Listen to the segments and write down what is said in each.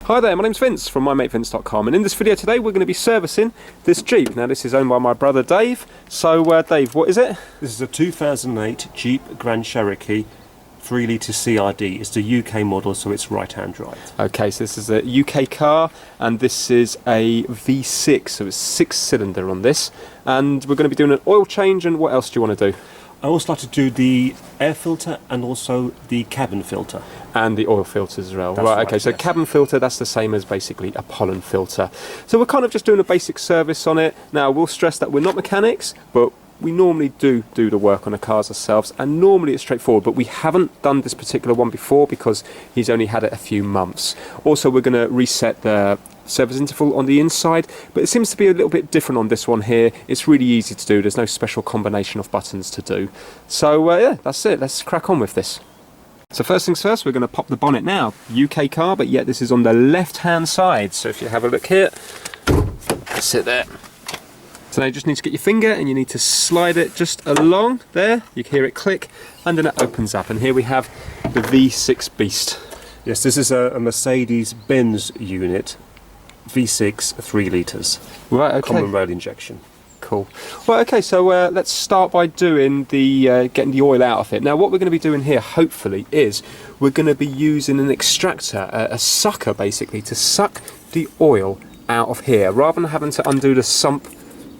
Hi there, my name's Vince from mymatevince.com, and in this video today we're going to be servicing this Jeep. Now this is owned by my brother Dave. So Dave, what is it? This is a 2008 Jeep Grand Cherokee 3.0 CRD. It's the UK model, so it's right-hand drive. Okay, so this is a UK car, and this is a V6, so it's 6-cylinder on this. And we're going to be doing an oil change, and what else do you want to do? I also like to do the air filter and also the cabin filter. And the oil filters as well. That's right, okay, so yes. Cabin filter, that's the same as basically a pollen filter. So we're kind of just doing a basic service on it. Now, we'll stress that we're not mechanics, but we normally do the work on the cars ourselves, and normally it's straightforward, but we haven't done this particular one before because he's only had it a few months. Also, we're going to reset the service interval on the inside, but it seems to be a little bit different on this one here. It's really easy to do. There's no special combination of buttons to do. So yeah, that's it. Let's crack on with this. So first things first, we're going to pop the bonnet now. UK car, but yet this is on the left-hand side. So if you have a look here, that's it there. So now you just need to get your finger and you need to slide it just along there. You can hear it click, and then it opens up. And here we have the V6 Beast. Yes, this is a Mercedes-Benz unit, V6 3 litres. Right, okay. Common rail injection. Cool. Well, okay, so let's start by doing the getting the oil out of it. Now, what we're going to be doing here, hopefully, is we're going to be using an extractor, a sucker, basically, to suck the oil out of here. Rather than having to undo the sump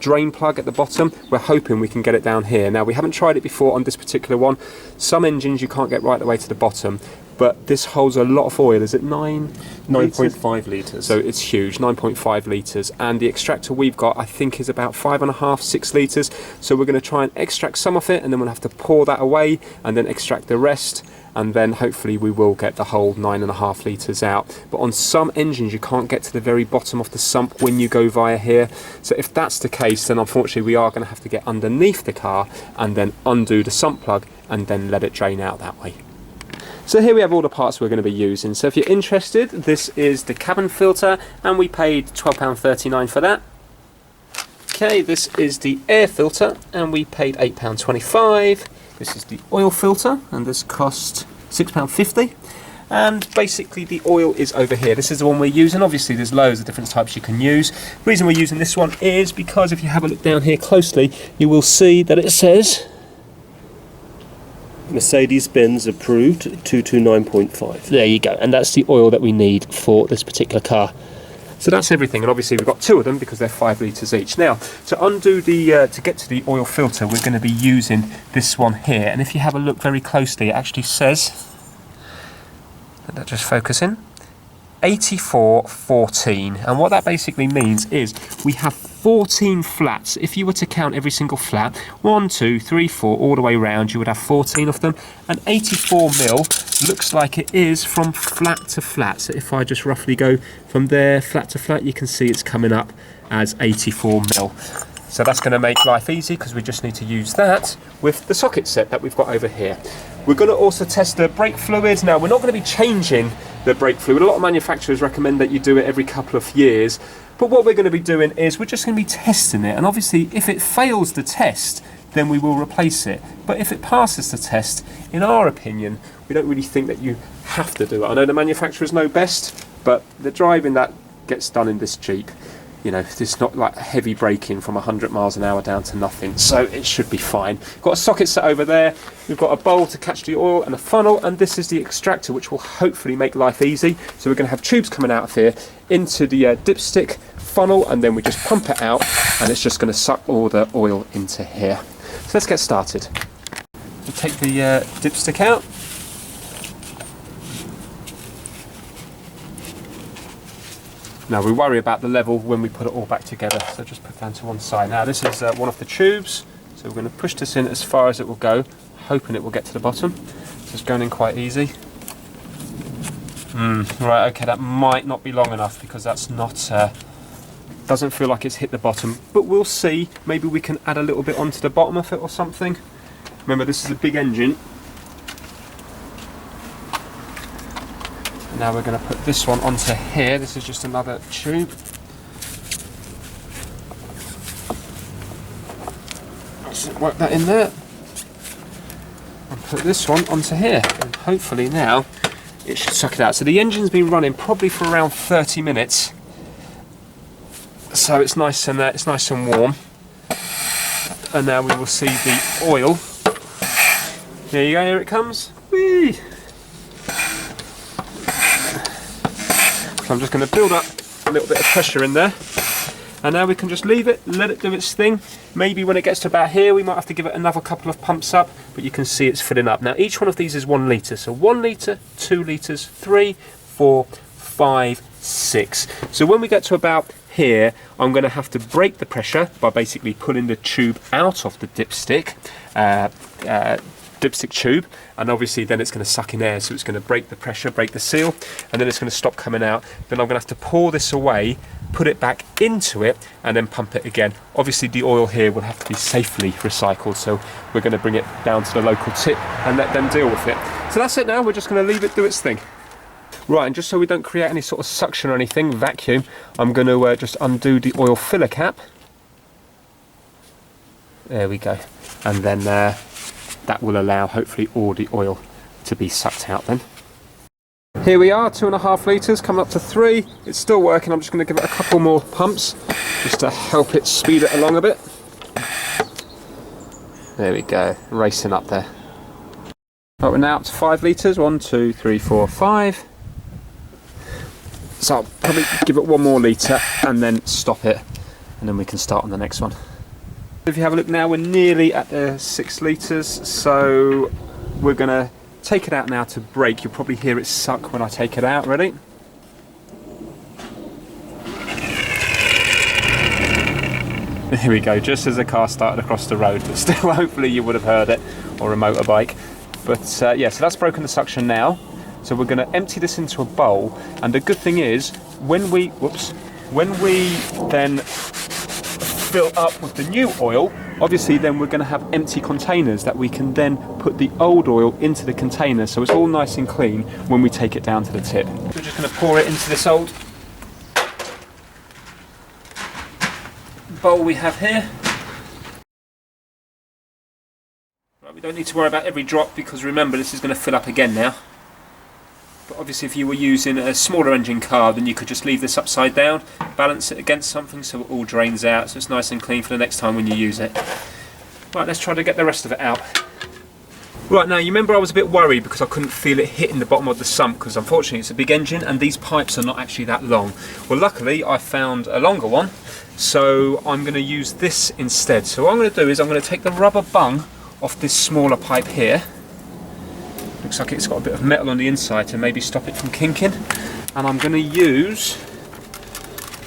drain plug at the bottom, we're hoping we can get it down here. Now, we haven't tried it before on this particular one. Some engines you can't get right the way to the bottom, but this holds a lot of oil. Is it 9.5 litres. So it's huge, 9.5 litres, and the extractor we've got I think is about 5.5, 6 litres. So we're going to try and extract some of it, and then we'll have to pour that away and then extract the rest, and then hopefully we will get the whole 9.5 litres out. But on some engines you can't get to the very bottom of the sump when you go via here. So if that's the case, then unfortunately we are going to have to get underneath the car and then undo the sump plug and then let it drain out that way. So here we have all the parts we're going to be using. So if you're interested, this is the cabin filter, and we paid £12.39 for that. Okay, this is the air filter, and we paid £8.25. This is the oil filter, and this cost £6.50. And basically the oil is over here. This is the one we're using. Obviously there's loads of different types you can use. The reason we're using this one is because if you have a look down here closely, you will see that it says Mercedes-Benz approved 229.5. There you go, and that's the oil that we need for this particular car. So that's everything, and obviously we've got two of them because they're 5 litres each. Now, to undo the, to get to the oil filter, we're going to be using this one here. And if you have a look very closely, it actually says, let that just focus in, 8414. And what that basically means is we have 14 flats. If you were to count every single flat, 1, 2, 3, 4, all the way around, you would have 14 of them. And 84 mil looks like it is from flat to flat. So if I just roughly go from there, flat to flat, you can see it's coming up as 84 mil. So that's going to make life easy because we just need to use that with the socket set that we've got over here. We're going to also test the brake fluid. Now, we're not going to be changing the brake fluid. A lot of manufacturers recommend that you do it every couple of years. But what we're going to be doing is we're just going to be testing it. And obviously, if it fails the test, then we will replace it. But if it passes the test, in our opinion, we don't really think that you have to do it. I know the manufacturers know best, but the driving that gets done in this Jeep, you know, it's not like heavy braking from 100 miles an hour down to nothing, so it should be fine. Got a socket set over there, we've got a bowl to catch the oil and a funnel, and this is the extractor, which will hopefully make life easy. So we're going to have tubes coming out of here into the dipstick funnel, and then we just pump it out, and it's just going to suck all the oil into here. So let's get started. We'll take the dipstick out. Now we worry about the level when we put it all back together, so just put down to one side. Now this is one of the tubes, so we're going to push this in as far as it will go, hoping it will get to the bottom. So it's going in quite easy. Right, okay, that might not be long enough because that's not, doesn't feel like it's hit the bottom, but we'll see. Maybe we can add a little bit onto the bottom of it or something. Remember, this is a big engine. Now we're going to put this one onto here. This is just another tube. Let's work that in there. And put this one onto here. And hopefully now it should suck it out. So the engine's been running probably for around 30 minutes. So it's nice and warm. And now we will see the oil. There you go, here it comes. Whee! So I'm just going to build up a little bit of pressure in there. And now we can just leave it, let it do its thing. Maybe when it gets to about here, we might have to give it another couple of pumps up, but you can see it's filling up. Now each one of these is 1 litre. So 1 litre, 2 litres, 3, 4, 5, 6. So when we get to about here, I'm going to have to break the pressure by basically pulling the tube out of the dipstick tube, and obviously then it's going to suck in air, so it's going to break the pressure, break the seal, and then it's going to stop coming out. Then I'm going to have to pour this away, put it back into it, and then pump it again. Obviously the oil here will have to be safely recycled, so we're going to bring it down to the local tip and let them deal with it. So that's it now, we're just going to leave it do its thing. Right, and just so we don't create any sort of suction or anything, vacuum, I'm going to just undo the oil filler cap. There we go. And then that will allow hopefully all the oil to be sucked out then. Here we are, 2.5 litres, coming up to 3. It's still working. I'm just going to give it a couple more pumps just to help it speed it along a bit. There we go, racing up there. Right, we're now up to 5 litres. 1, 2, 3, 4, 5. So I'll probably give it 1 more litre and then stop it, and then we can start on the next one. If you have a look now, we're nearly at the 6 litres, so we're going to take it out now to break. You'll probably hear it suck when I take it out. Ready? Here we go, just as the car started across the road, but still hopefully you would have heard it, or a motorbike. But yeah, so that's broken the suction now. So we're going to empty this into a bowl, and the good thing is when we then fill up with the new oil, obviously then we're going to have empty containers that we can then put the old oil into the container, so it's all nice and clean when we take it down to the tip. We're just going to pour it into this old bowl we have here. Right, we don't need to worry about every drop because remember this is going to fill up again now. But obviously if you were using a smaller engine car, then you could just leave this upside down, balance it against something so it all drains out, so it's nice and clean for the next time when you use it. Right, let's try to get the rest of it out. Right, now you remember I was a bit worried because I couldn't feel it hitting the bottom of the sump because unfortunately it's a big engine and these pipes are not actually that long. Well, luckily I found a longer one, so I'm going to use this instead. So what I'm going to do is I'm going to take the rubber bung off this smaller pipe here. Looks like it's got a bit of metal on the inside to maybe stop it from kinking. And I'm going to use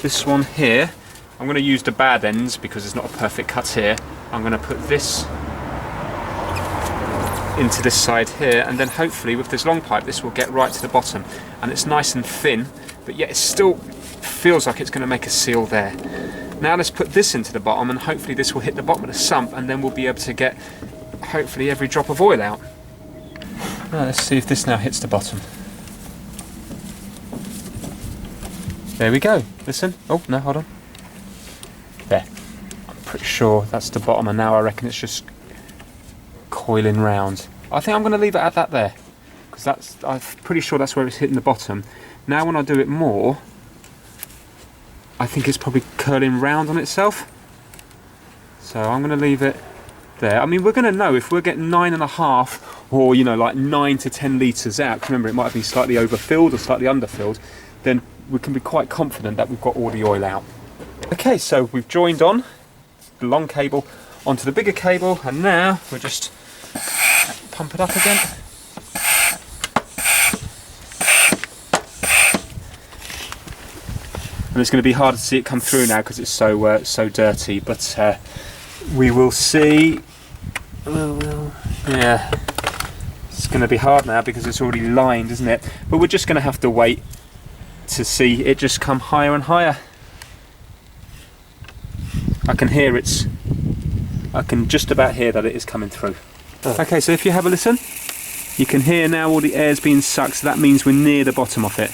this one here. I'm going to use the bad ends because it's not a perfect cut here. I'm going to put this into this side here, and then hopefully with this long pipe this will get right to the bottom. And it's nice and thin, but yet it still feels like it's going to make a seal there. Now let's put this into the bottom, and hopefully this will hit the bottom of the sump, and then we'll be able to get hopefully every drop of oil out. Now let's see if this now hits the bottom. There we go. Listen. Oh, no, hold on. There. I'm pretty sure that's the bottom, and now I reckon it's just coiling round. I think I'm going to leave it at that there, because I'm pretty sure that's where it's hitting the bottom. Now when I do it more, I think it's probably curling round on itself. So I'm going to leave it there. I mean, we're going to know if we're getting 9.5 or, you know, like 9 to 10 litres out. Remember, it might be slightly overfilled or slightly underfilled. Then we can be quite confident that we've got all the oil out. Okay, so we've joined on the long cable onto the bigger cable, and now we'll just pump it up again. And it's going to be hard to see it come through now because it's so dirty, but we will see. Yeah, it's going to be hard now because it's already lined, isn't it? But we're just going to have to wait to see it just come higher and higher. I can just about hear that it is coming through. Oh. Okay, so if you have a listen, you can hear now all the air's being sucked, so that means we're near the bottom of it.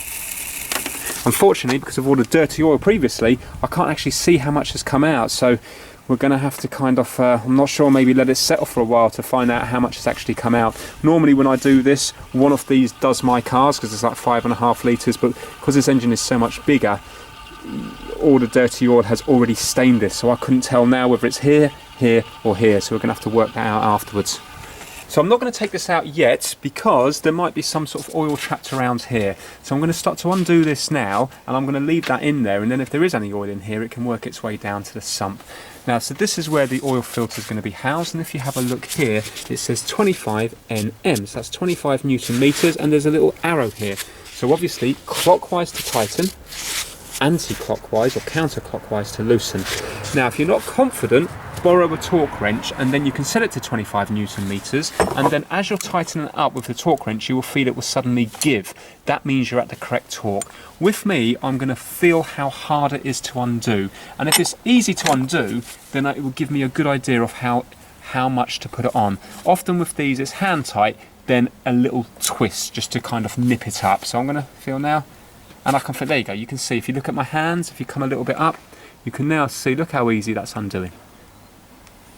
Unfortunately, because of all the dirty oil previously, I can't actually see how much has come out, so we're going to have to kind of, I'm not sure, maybe let it settle for a while to find out how much has actually come out. Normally when I do this, one of these does my cars because it's like 5.5 litres, but because this engine is so much bigger, all the dirty oil has already stained this, so I couldn't tell now whether it's here, here or here, so we're going to have to work that out afterwards. So I'm not going to take this out yet because there might be some sort of oil trapped around here. So I'm going to start to undo this now, and I'm going to leave that in there, and then if there is any oil in here, it can work its way down to the sump. Now, so this is where the oil filter is going to be housed, and if you have a look here, it says 25 Nm, so that's 25 Newton meters, and there's a little arrow here. So obviously, clockwise to tighten, anti-clockwise or counterclockwise to loosen. Now, if you're not confident, borrow a torque wrench and then you can set it to 25 Newton meters, and then as you're tightening it up with the torque wrench, you will feel it will suddenly give. That means you're at the correct torque. With me, I'm going to feel how hard it is to undo, and if it's easy to undo, then it will give me a good idea of how much to put it on. Often with these, it's hand tight, then a little twist just to kind of nip it up. So I'm going to feel now, and I can feel, there you go, you can see if you look at my hands, if you come a little bit up, you can now see, look how easy that's undoing.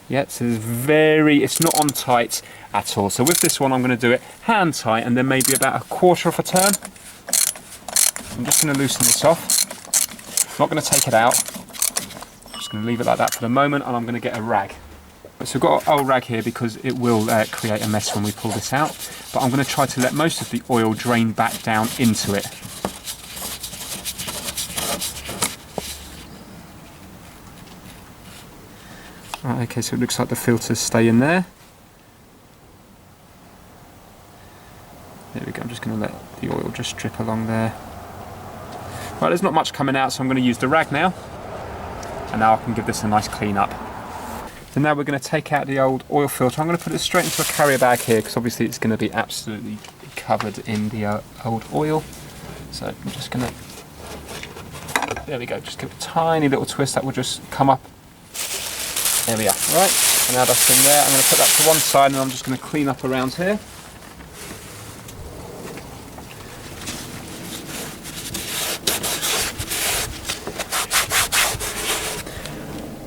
Yeah, so it's not on tight at all. So with this one, I'm going to do it hand tight and then maybe about 1/4 of a turn. I'm just going to loosen this off. I'm not going to take it out. I'm just going to leave it like that for the moment, and I'm going to get a rag. So we've got an old rag here because it will create a mess when we pull this out. But I'm going to try to let most of the oil drain back down into it. Right, okay, so it looks like the filters stay in there. There we go, I'm just going to let the oil just drip along there. Right, there's not much coming out, so I'm going to use the rag now. And now I can give this a nice clean up. So now we're going to take out the old oil filter. I'm going to put it straight into a carrier bag here, because obviously it's going to be absolutely covered in the old oil. So I'm just going to, there we go, just give it a tiny little twist, that will just come up. There we are. Right, and now that's in there. I'm going to put that to one side, and I'm just going to clean up around here.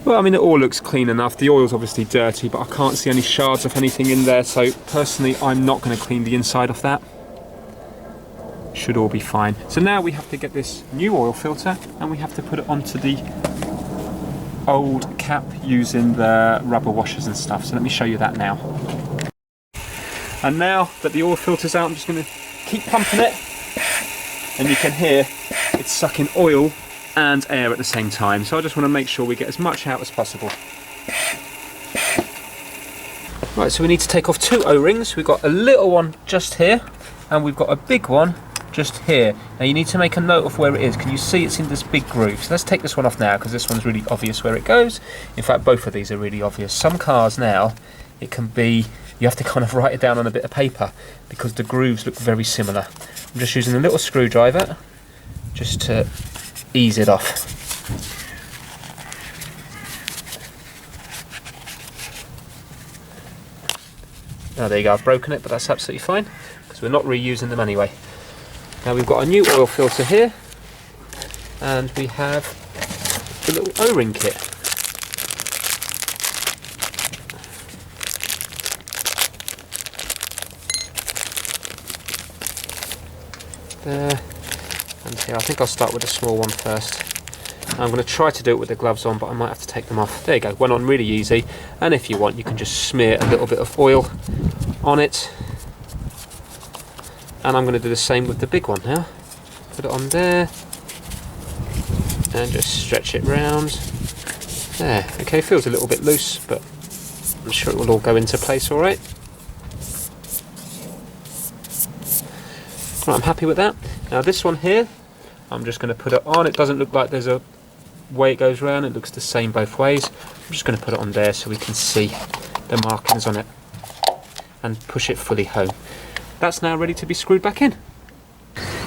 Well, I mean, it all looks clean enough. The oil's obviously dirty, but I can't see any shards of anything in there, so personally I'm not going to clean the inside of that. Should all be fine. So now we have to get this new oil filter, and we have to put it onto the old cap using the rubber washers and stuff. So let me show you that now. And now that the oil filter's out, I'm just going to keep pumping it, and you can hear it's sucking oil and air at the same time. So I just want to make sure we get as much out as possible. Right, so we need to take off 2 O-rings. We've got a little one just here, and we've got a big one just here. Now you need to make a note of where it is. Can you see it's in this big groove? So let's take this one off now, because this one's really obvious where it goes. In fact, both of these are really obvious. Some cars now, it can be, you have to kind of write it down on a bit of paper because the grooves look very similar. I'm just using a little screwdriver just to ease it off. Now there you go, I've broken it, but that's absolutely fine because we're not reusing them anyway. Now we've got a new oil filter here, and we have the little O-ring kit. There, and here, I think I'll start with the small one first. I'm going to try to do it with the gloves on, but I might have to take them off. There you go, went on really easy, and if you want you can just smear a little bit of oil on it. And I'm going to do the same with the big one now. Put it on there, and just stretch it round. There, okay, feels a little bit loose, but I'm sure it will all go into place all right. Right, I'm happy with that. Now this one here, I'm just going to put it on. It doesn't look like there's a way it goes round, it looks the same both ways. I'm just going to put it on there so we can see the markings on it and push it fully home. That's now ready to be screwed back in.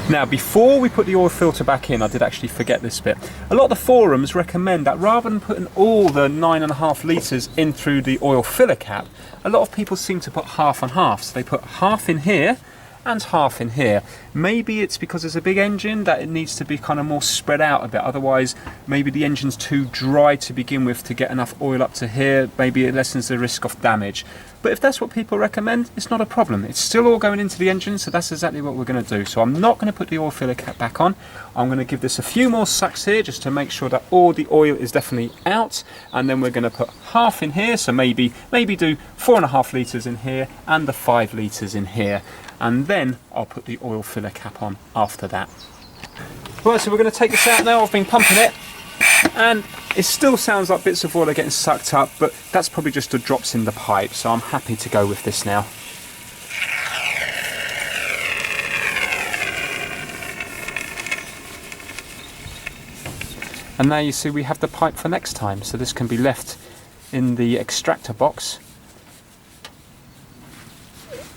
Now before we put the oil filter back in, I did actually forget this bit. A lot of the forums recommend that rather than putting all the 9.5 litres in through the oil filler cap, a lot of people seem to put half and half. So they put half in here and half in here. Maybe it's because it's a big engine that it needs to be kind of more spread out a bit. Otherwise, maybe the engine's too dry to begin with to get enough oil up to here. Maybe it lessens the risk of damage. But if that's what people recommend, it's not a problem. It's still all going into the engine, so that's exactly what we're going to do. So I'm not going to put the oil filler cap back on. I'm going to give this a few more sucks here just to make sure that all the oil is definitely out. And then we're going to put half in here, so maybe do 4.5 litres in here and the 5 litres in here. And then I'll put the oil filler cap on after that. Right, so we're going to take this out now. I've been pumping it, and it still sounds like bits of oil are getting sucked up, but that's probably just the drops in the pipe, so I'm happy to go with this now. And now you see we have the pipe for next time, so this can be left in the extractor box,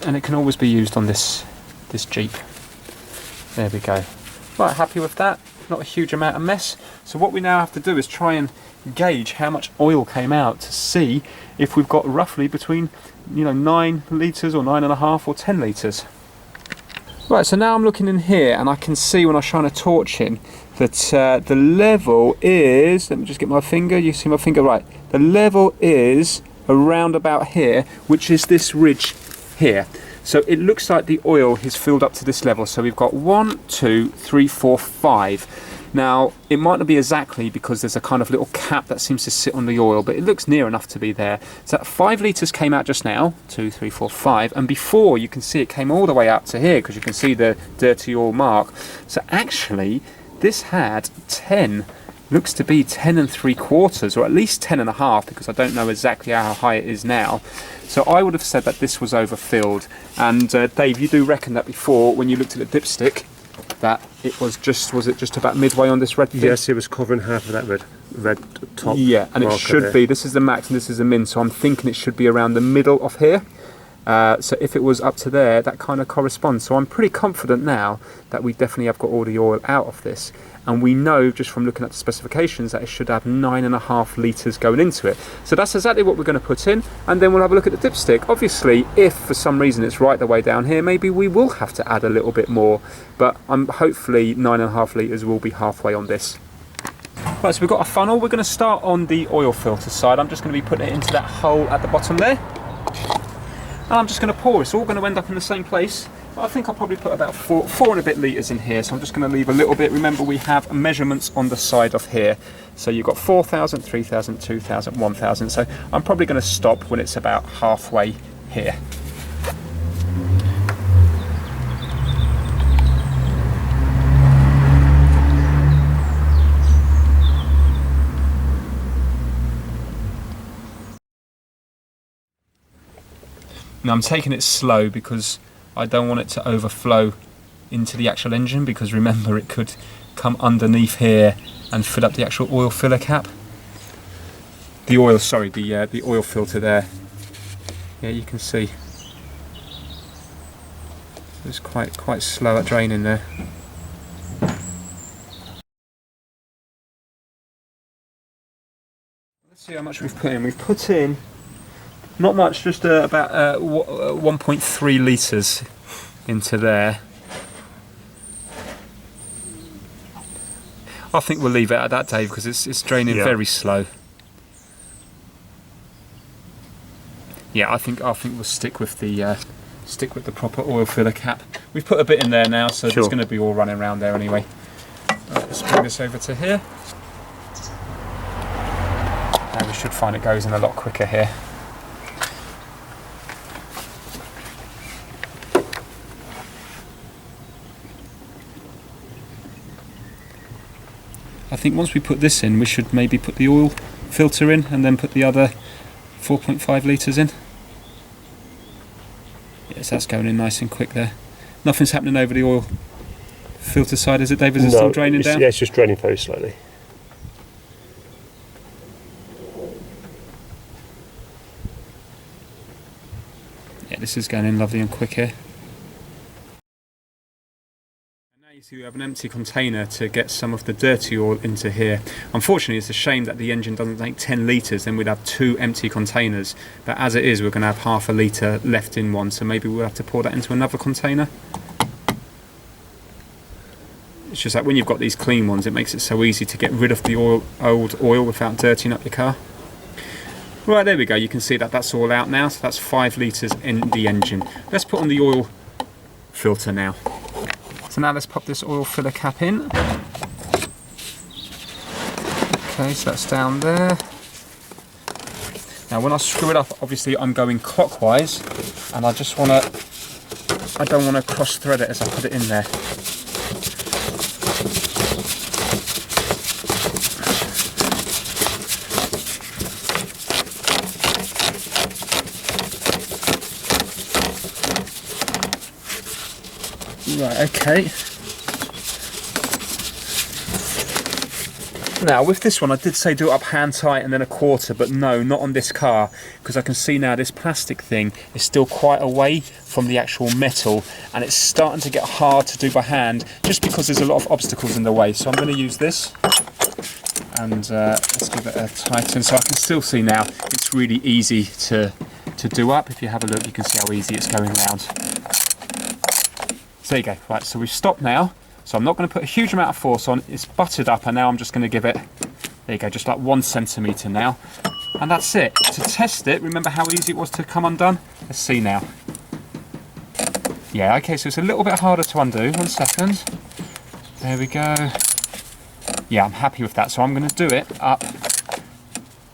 and it can always be used on this Jeep. There we go. Right, happy with that. Not a huge amount of mess. So what we now have to do is try and gauge how much oil came out to see if we've got roughly between 9 litres or 9.5 or 10 litres. Right, so now I'm looking in here and I can see when I shine a torch in that the level is, let me just get my finger, you see my finger, right, the level is around about here, which is this ridge here. So it looks like the oil is filled up to this level. So we've got 1, 2, 3, 4, 5. Now it might not be exactly because there's a kind of little cap that seems to sit on the oil, but it looks near enough to be there. So that 5 litres came out just now, 2, 3, 4, 5, and before you can see it came all the way out to here because you can see the dirty oil mark. So actually this had 10. Looks to be 10.75, or at least 10.5, because I don't know exactly how high it is now. So I would have said that this was overfilled. And Dave, you do reckon that before, when you looked at the dipstick, that it was it just about midway on this red thing? Yes, it was covering half of that red top. Yeah, and it should be. This is the max and this is the min, so I'm thinking it should be around the middle of here. So if it was up to there, that kind of corresponds. So I'm pretty confident now that we definitely have got all the oil out of this. And we know just from looking at the specifications that it should have 9.5 litres going into it. So that's exactly what we're going to put in, and then we'll have a look at the dipstick. Obviously, if for some reason it's right the way down here, maybe we will have to add a little bit more, but hopefully 9.5 litres will be halfway on this. Right, so we've got a funnel. We're going to start on the oil filter side. I'm just going to be putting it into that hole at the bottom there. And I'm just going to pour. It's all going to end up in the same place. I think I'll probably put about 4 and a bit litres in here, so I'm just going to leave a little bit. Remember, we have measurements on the side of here. So you've got 4,000, 3,000, 2,000, 1,000. So I'm probably going to stop when it's about halfway here. Now I'm taking it slow because I don't want it to overflow into the actual engine, because remember it could come underneath here and fill up the actual oil filler cap. The oil filter there. Yeah, you can see. It's quite slow at draining there. Let's see how much we've put in. We've put in not much, just about 1.3 litres into there. I think we'll leave it at that, Dave, because it's draining very slow. Yeah, I think we'll stick with the proper oil filler cap. We've put a bit in there now, so there's going to be all running around there anyway. Right, let's bring this over to here. Now we should find it goes in a lot quicker here. I think once we put this in, we should maybe put the oil filter in and then put the other 4.5 litres in. Yes, that's going in nice and quick there. Nothing's happening over the oil filter side, is it, David? Is it still draining down? Yeah, it's just draining very slowly. Yeah, this is going in lovely and quick here. So you have an empty container to get some of the dirty oil into here. Unfortunately, it's a shame that the engine doesn't take 10 litres, then we'd have 2 empty containers. But as it is, we're going to have half a litre left in one, so maybe we'll have to pour that into another container. It's just that when you've got these clean ones, it makes it so easy to get rid of the old oil without dirtying up your car. Right, there we go. You can see that that's all out now. So that's 5 litres in the engine. Let's put on the oil filter now. So now let's pop this oil filler cap in. Okay, so that's down there. Now when I screw it up, obviously I'm going clockwise, and I don't want to cross thread it as I put it in there. Right, okay. Now with this one I did say do it up hand tight and then a quarter, but no, not on this car, because I can see now this plastic thing is still quite away from the actual metal, and it's starting to get hard to do by hand just because there's a lot of obstacles in the way. So I'm going to use this, and let's give it a tighten so I can still see now. It's really easy to do up. If you have a look, you can see how easy it's going round. So there you go. Right, so we've stopped now. So I'm not going to put a huge amount of force on. It's buttered up, and now I'm just going to give it, there you go, just like 1 centimetre now. And that's it. To test it, remember how easy it was to come undone? Let's see now. Yeah, okay, so it's a little bit harder to undo. 1 second. There we go. Yeah, I'm happy with that. So I'm going to do it up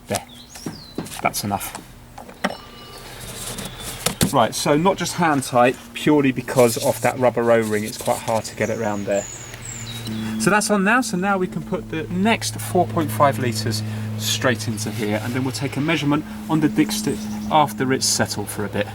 there. That's enough. Right, so not just hand tight, purely because of that rubber O-ring, it's quite hard to get it around there. So that's on now, so now we can put the next 4.5 litres straight into here, and then we'll take a measurement on the diagnostic after it's settled for a bit.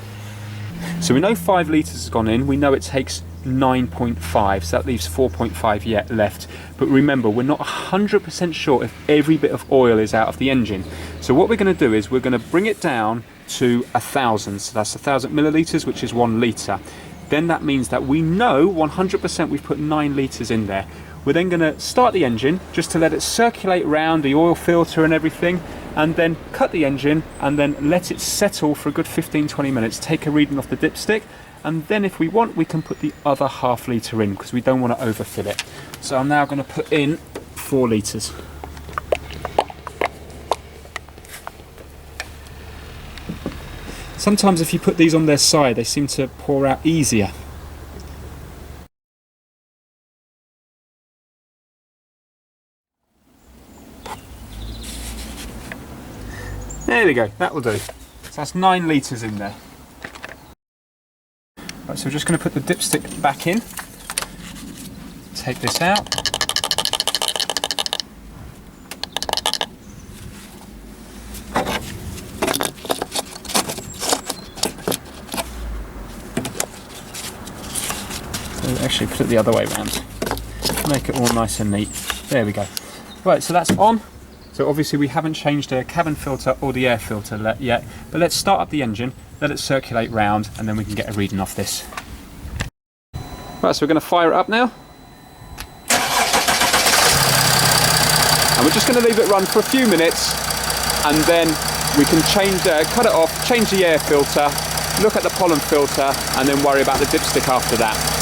So we know 5 litres has gone in, we know it takes 9.5, so that leaves 4.5 yet left. But remember, we're not 100% sure if every bit of oil is out of the engine. So what we're going to do is we're going to bring it down to 1,000, so that's 1,000 millilitres, which is 1 litre. Then that means that we know 100% we've put 9 litres in there. We're then going to start the engine just to let it circulate around the oil filter and everything, and then cut the engine and then let it settle for a good 15-20 minutes, take a reading off the dipstick, and then if we want we can put the other ½ litre in because we don't want to overfill it. So I'm now going to put in 4 litres. Sometimes if you put these on their side, they seem to pour out easier. There we go, that will do. So that's 9 litres in there. Right, so we're just going to put the dipstick back in. Take this out. Actually put it the other way around, make it all nice and neat. There we go. Right, so that's on. So obviously we haven't changed the cabin filter or the air filter yet, but let's start up the engine, let it circulate round, and then we can get a reading off this. Right, so we're going to fire it up now, and we're just going to leave it run for a few minutes, and then we can cut it off, change the air filter, look at the pollen filter, and then worry about the dipstick after that.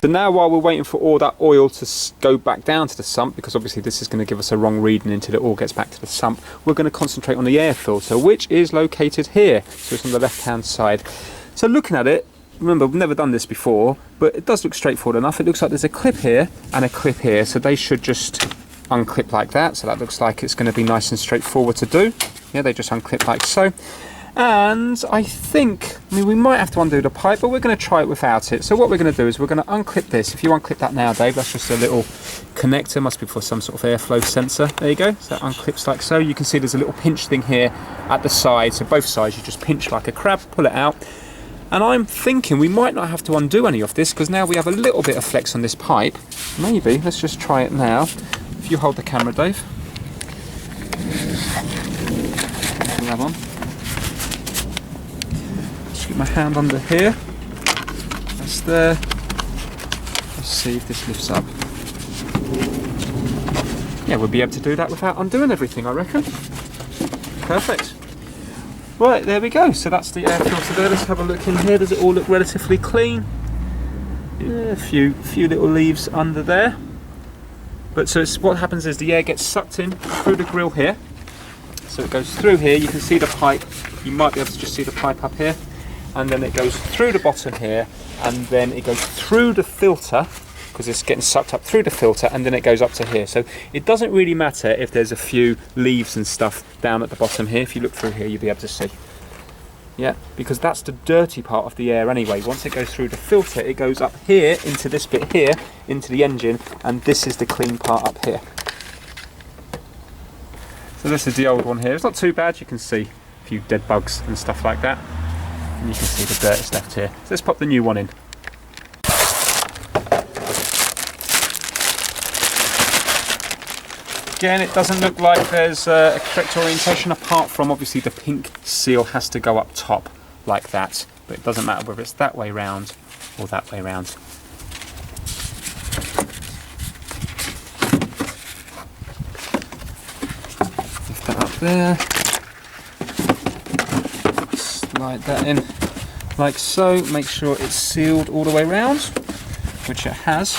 So now while we're waiting for all that oil to go back down to the sump, because obviously this is going to give us a wrong reading until it all gets back to the sump, we're going to concentrate on the air filter, which is located here. So it's on the left hand side. So looking at it, remember we've never done this before, but it does look straightforward enough. It looks like there's a clip here and a clip here, so they should just unclip like that. So that looks like it's going to be nice and straightforward to do. Yeah, they just unclip like so. And I think, we might have to undo the pipe, but we're going to try it without it. So what we're going to do is we're going to unclip this. If you unclip that now, Dave, that's just a little connector, must be for some sort of airflow sensor. There you go, so that unclips like so. You can see there's a little pinch thing here at the side, so both sides you just pinch like a crab, pull it out. And I'm thinking we might not have to undo any of this because now we have a little bit of flex on this pipe. Maybe, let's just try it now. If you hold the camera, Dave. Grab on. Get my hand under here. That's there. Let's see if this lifts up. Yeah, we'll be able to do that without undoing everything, I reckon. Perfect. Right, there we go. So that's the air filter there. Let's have a look in here. Does it all look relatively clean? A few little leaves under there. But so what happens is the air gets sucked in through the grill here. So it goes through here, you can see the pipe, you might be able to just see the pipe up here, and then it goes through the bottom here, and then it goes through the filter, because it's getting sucked up through the filter, and then it goes up to here. So it doesn't really matter if there's a few leaves and stuff down at the bottom here. If you look through here, you'll be able to see. Yeah, because that's the dirty part of the air anyway. Once it goes through the filter, it goes up here into this bit here, into the engine, and this is the clean part up here. So this is the old one here. It's not too bad. You can see a few dead bugs and stuff like that. And you can see the dirt that's left here. So let's pop the new one in. Again, it doesn't look like there's a correct orientation, apart from obviously the pink seal has to go up top like that. But it doesn't matter whether it's that way round or that way round. There, slide that in like so, make sure it's sealed all the way around, which it has.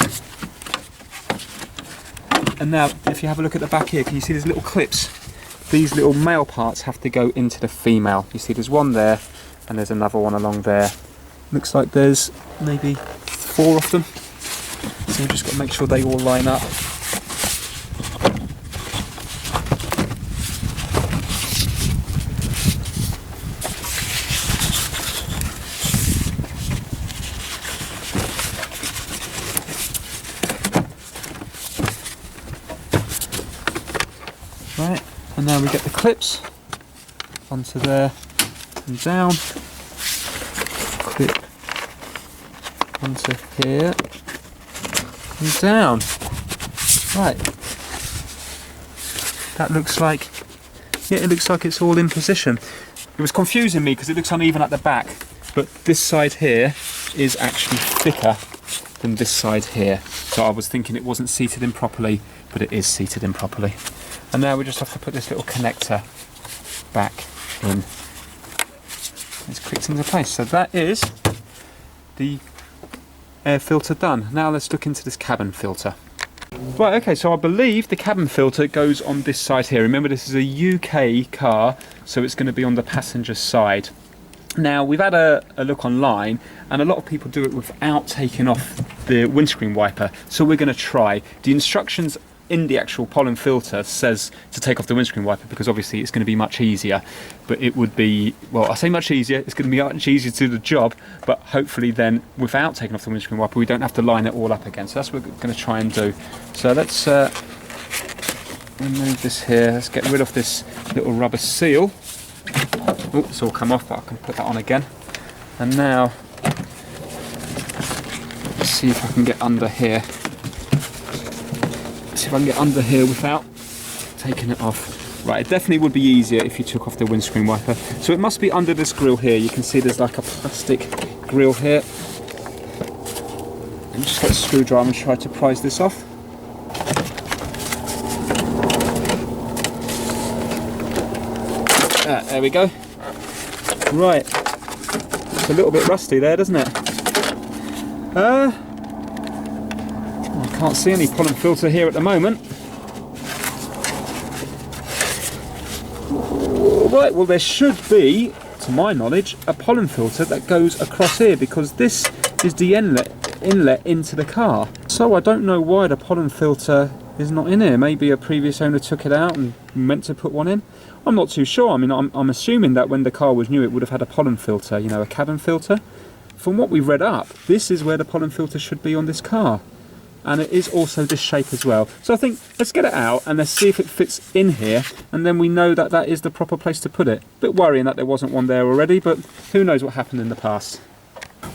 And now if you have a look at the back here, can you see these little clips? These little male parts have to go into the female. You see there's one there and there's another one along there. Looks like there's maybe 4 of them, so we've just got to make sure they all line up. Right, and now we get the clips onto there and down, clip onto here and down. Right, that looks like, yeah, it looks like it's all in position. It was confusing me because it looks uneven at the back, but this side here is actually thicker than this side here. So I was thinking it wasn't seated in properly, but it is seated in properly. And now we just have to put this little connector back in. Let's click things into place. So that is the air filter done. Now let's look into this cabin filter. Right, okay, so I believe the cabin filter goes on this side here. Remember, this is a UK car, so it's going to be on the passenger side. Now, we've had a look online, and a lot of people do it without taking off the windscreen wiper. So we're going to try. The instructions in the actual pollen filter says to take off the windscreen wiper, because obviously it's going to be much easier. But it would be, well, I say much easier, it's going to be much easier to do the job, but hopefully then without taking off the windscreen wiper we don't have to line it all up again. So that's what we're going to try and do. So let's remove this here. Let's get rid of this little rubber seal. Oh, it's all come off, but I can put that on again. And now let's see if I can get under here. See if I can get under here without taking it off. Right, it definitely would be easier if you took off the windscreen wiper. So it must be under this grill here. You can see there's like a plastic grill here. And just get a screwdriver and try to prise this off. There we go. Right, it's a little bit rusty there, doesn't it? I can't see any pollen filter here at the moment. Right, well there should be, to my knowledge, a pollen filter that goes across here, because this is the inlet into the car. So I don't know why the pollen filter is not in here. Maybe a previous owner took it out and meant to put one in. I'm not too sure. I mean, I'm assuming that when the car was new it would have had a pollen filter, you know, a cabin filter. From what we've read up, this is where the pollen filter should be on this car. And it is also this shape as well. So I think let's get it out and let's see if it fits in here, and then we know that that is the proper place to put it. Bit worrying that there wasn't one there already, but who knows what happened in the past.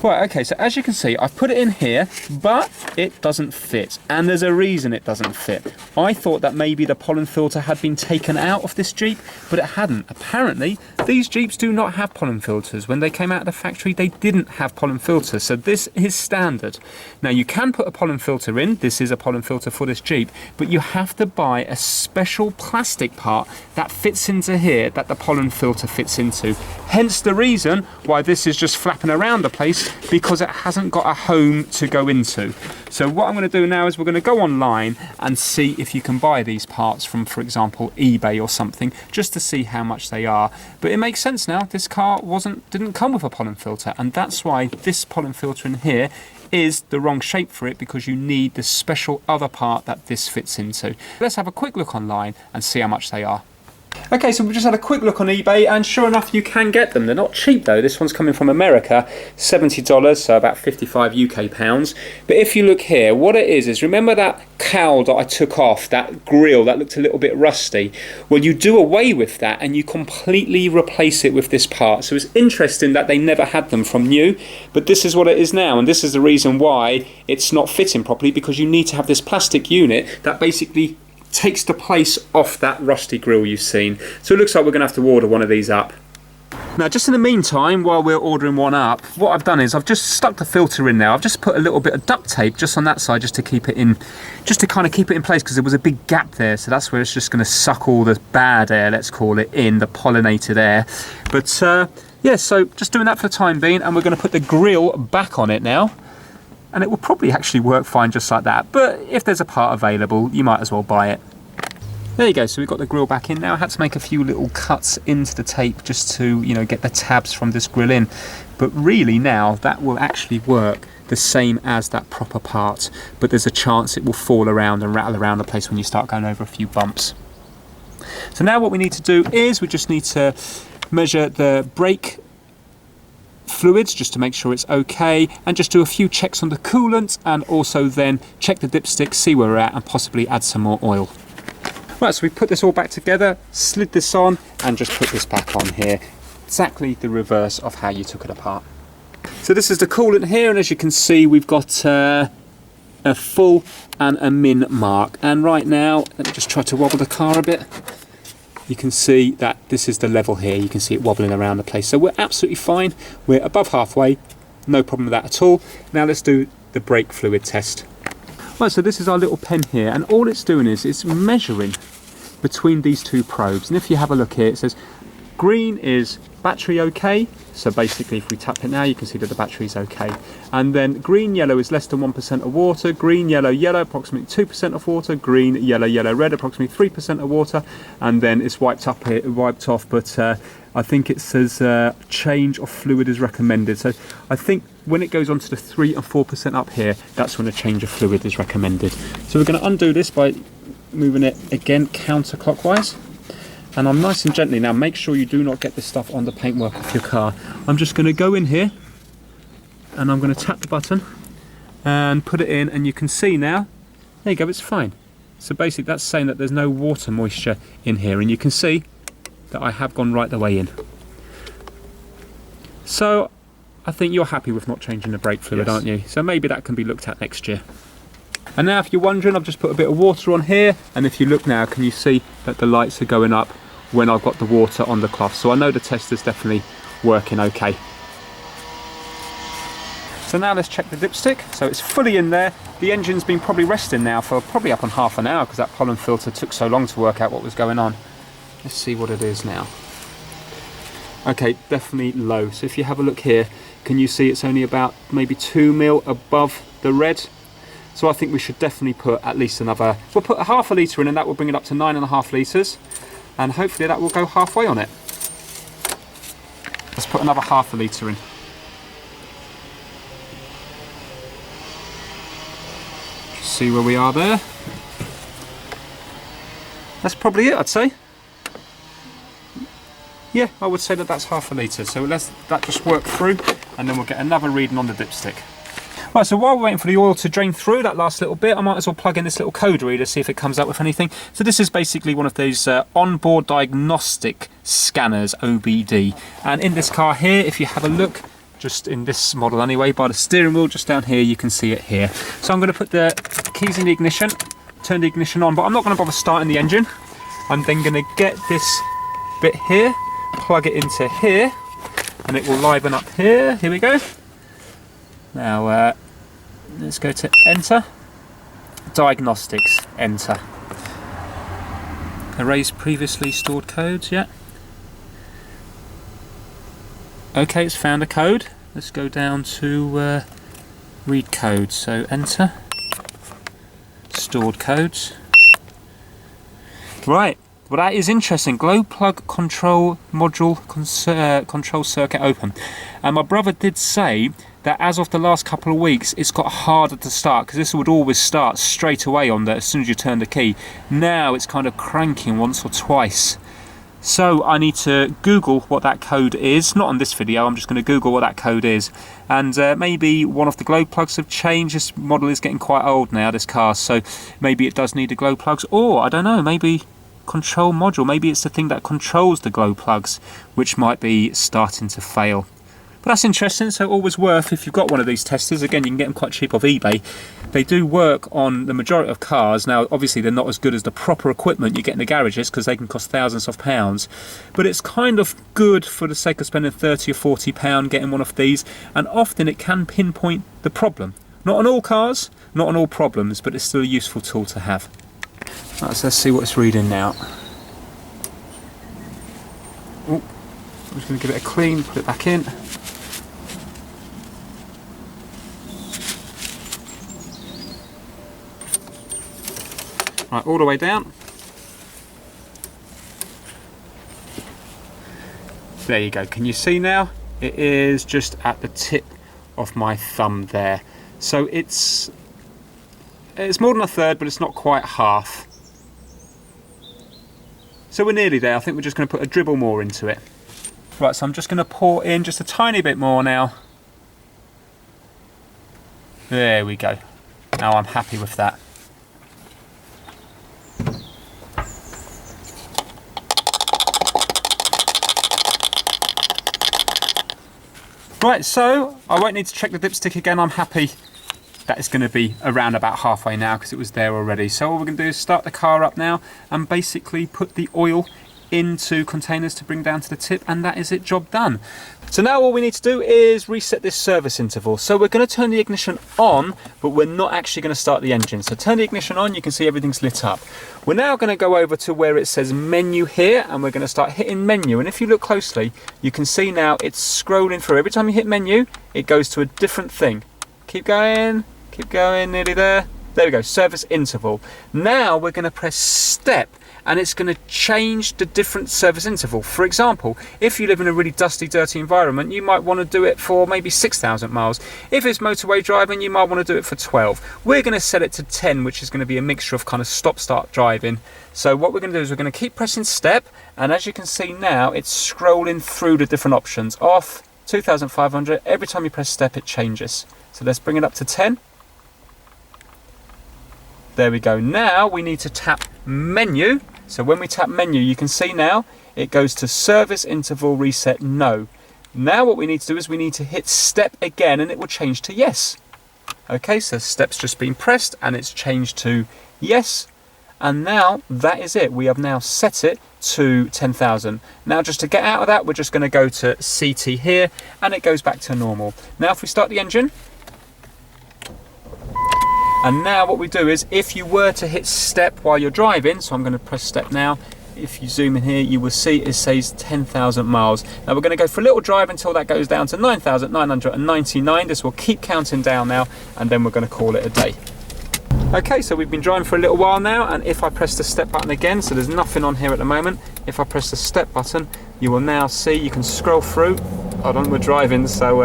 Right, okay, so as you can see, I've put it in here, but it doesn't fit. And there's a reason it doesn't fit. I thought that maybe the pollen filter had been taken out of this Jeep, but it hadn't. Apparently, These Jeeps do not have pollen filters. When they came out of the factory, they didn't have pollen filters, so this is standard. Now you can put a pollen filter in, this is a pollen filter for this Jeep, but you have to buy a special plastic part that fits into here that the pollen filter fits into. Hence the reason why this is just flapping around the place, because it hasn't got a home to go into. So what I'm going to do now is we're going to go online and see if you can buy these parts from, for example, eBay or something, just to see how much they are. But it makes sense now, this car didn't come with a pollen filter, and that's why this pollen filter in here is the wrong shape for it, because you need the special other part that this fits into. Let's have a quick look online and see how much they are. Okay, so we just had a quick look on eBay, and sure enough you can get them. They're not cheap though. This one's coming from America, $70, so about 55 UK pounds. But if you look here, what it is remember that cowl that I took off, that grille that looked a little bit rusty? Well, you do away with that and you completely replace it with this part. So it's interesting that they never had them from new, but this is what it is now, and this is the reason why it's not fitting properly, because you need to have this plastic unit that basically takes the place off that rusty grille you've seen. So it looks like we're going to have to order one of these up. Now just in the meantime, while we're ordering one up, what I've done is I've just stuck the filter in there. I've just put a little bit of duct tape just on that side, just to keep it in, just to kind of keep it in place, because there was a big gap there, so that's where it's just going to suck all the bad air, let's call it, in, the pollinated air. But yeah, so just doing that for the time being, and we're going to put the grille back on it now. And it will probably actually work fine just like that, but if there's a part available, you might as well buy it. There you go, so we've got the grille back in now. I had to make a few little cuts into the tape just to, you know, get the tabs from this grille in. But really now, that will actually work the same as that proper part, but there's a chance it will fall around and rattle around the place when you start going over a few bumps. So now what we need to do is we just need to measure the brake fluids just to make sure it's okay, and just do a few checks on the coolant, and also then check the dipstick, see where we're at, and possibly add some more oil. Right, so we put this all back together, slid this on, and just put this back on here. Exactly the reverse of how you took it apart. So this is the coolant here, and as you can see we've got a full and a min mark, and right now, let me just try to wobble the car a bit. You can see that this is the level here, you can see it wobbling around the place. So we're absolutely fine, we're above halfway, no problem with that at all. Now let's do the brake fluid test. Right, so this is our little pen here, and all it's doing is it's measuring between these two probes. And if you have a look here, it says green is battery okay, so basically if we tap it now you can see that the battery is okay, and then green yellow is less than 1% of water, green yellow yellow approximately 2% of water, green yellow yellow red approximately 3% of water, and then it's wiped off, but I think it says change of fluid is recommended. So I think when it goes on to the 3 and 4% up here, that's when a change of fluid is recommended. So we're going to undo this by moving it again counterclockwise. And I'm nice and gently now, make sure you do not get this stuff on the paintwork of your car. I'm just going to go in here and I'm going to tap the button and put it in, and you can see now, there you go, it's fine. So basically that's saying that there's no water moisture in here, and you can see that I have gone right the way in. So I think you're happy with not changing the brake fluid, yes, aren't you? So maybe that can be looked at next year. And now if you're wondering, I've just put a bit of water on here, and if you look now, can you see that the lights are going up when I've got the water on the cloth? So I know the test is definitely working okay. So now let's check the dipstick. So it's fully in there. The engine's been probably resting now for probably up on half an hour, because that pollen filter took so long to work out what was going on. Let's see what it is now. Okay, definitely low. So if you have a look here, can you see it's only about maybe 2 mil above the red? So I think we should definitely put at least another, we'll put a half a litre in, and that will bring it up to 9.5 litres, and hopefully that will go halfway on it. Let's put another half a litre in. Just see where we are there. That's probably it, I'd say. Yeah, I would say that that's half a litre, so let's that just work through, and then we'll get another reading on the dipstick. Right, so while we're waiting for the oil to drain through that last little bit, I might as well plug in this little code reader, see if it comes up with anything. So this is basically one of those onboard diagnostic scanners, OBD. And in this car here, if you have a look, just in this model anyway, by the steering wheel just down here, you can see it here. So I'm going to put the keys in the ignition, turn the ignition on, but I'm not going to bother starting the engine. I'm then going to get this bit here, plug it into here and it will liven up here. Here we go. Now let's go to enter. Diagnostics, enter. Erase previously stored codes, yeah. Okay, it's found a code. Let's go down to read code. So enter. Stored codes. Right, well that is interesting. Glow plug control module control circuit open. And my brother did say that as of the last couple of weeks it's got harder to start, because this would always start straight away on there as soon as you turn the key. Now it's kind of cranking once or twice. So I need to Google what that code is. Not on this video, I'm just going to Google what that code is. And maybe one of the glow plugs have changed. This model is getting quite old now, this car, so maybe it does need the glow plugs. Or, I don't know, maybe control module. Maybe it's the thing that controls the glow plugs, which might be starting to fail. But that's interesting, so always worth, if you've got one of these testers, again, you can get them quite cheap off eBay. They do work on the majority of cars. Now, obviously, they're not as good as the proper equipment you get in the garages, because they can cost thousands of pounds. But it's kind of good for the sake of spending £30 or £40 getting one of these, and often it can pinpoint the problem. Not on all cars, not on all problems, but it's still a useful tool to have. Right, so let's see what it's reading now. Oh, I'm just going to give it a clean, put it back in. Right, all the way down. There you go. Can you see now? It is just at the tip of my thumb there. So it's more than a third, but it's not quite half. So we're nearly there. I think we're just going to put a dribble more into it. Right, so I'm just going to pour in just a tiny bit more now. There we go. Now I'm happy with that. Right, so I won't need to check the dipstick again. I'm happy that it's going to be around about halfway now, because it was there already. So all we're going to do is start the car up now and basically put the oil into containers to bring down to the tip, and that is it, job done. So now all we need to do is reset this service interval. So we're going to turn the ignition on, but we're not actually going to start the engine. So turn the ignition on, you can see everything's lit up. We're now going to go over to where it says menu here, and we're going to start hitting menu. And if you look closely, you can see now it's scrolling through. Every time you hit menu, it goes to a different thing. Keep going, nearly there. There we go, service interval. Now we're going to press step, and it's going to change the different service interval. For example, if you live in a really dusty, dirty environment, you might want to do it for maybe 6,000 miles. If it's motorway driving, you might want to do it for 12. We're going to set it to 10, which is going to be a mixture of kind of stop-start driving. So what we're going to do is we're going to keep pressing step, and as you can see now, it's scrolling through the different options. Off, 2,500, every time you press step, it changes. So let's bring it up to 10. There we go. Now we need to tap menu. So when we tap menu, you can see now it goes to service interval reset no. Now what we need to do is we need to hit step again, and it will change to yes. Okay, so step's just been pressed and it's changed to yes. And now that is it. We have now set it to 10,000. Now just to get out of that, we're just going to go to CT here, and it goes back to normal. Now if we start the engine, and now what we do is, if you were to hit step while you're driving, so I'm going to press step now, if you zoom in here, you will see it says 10,000 miles. Now we're going to go for a little drive until that goes down to 9,999. This will keep counting down now, and then we're going to call it a day. Okay, so we've been driving for a little while now, and if I press the step button again, so there's nothing on here at the moment, if I press the step button, you will now see, you can scroll through. Hold on, we're driving, so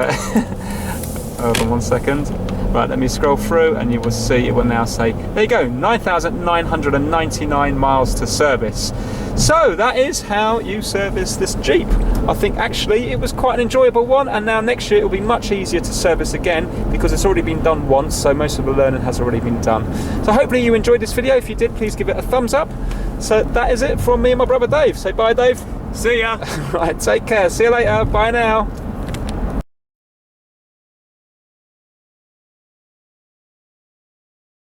hold on 1 second. Right, let me scroll through, and you will see it will now say, there you go, 9,999 miles to service. So that is how you service this Jeep. I think actually it was quite an enjoyable one, and now next year it will be much easier to service again, because it's already been done once, so most of the learning has already been done. So hopefully you enjoyed this video. If you did, please give it a thumbs up. So that is it from me and my brother Dave. Say bye, Dave. See ya. Right, take care. See you later. Bye now.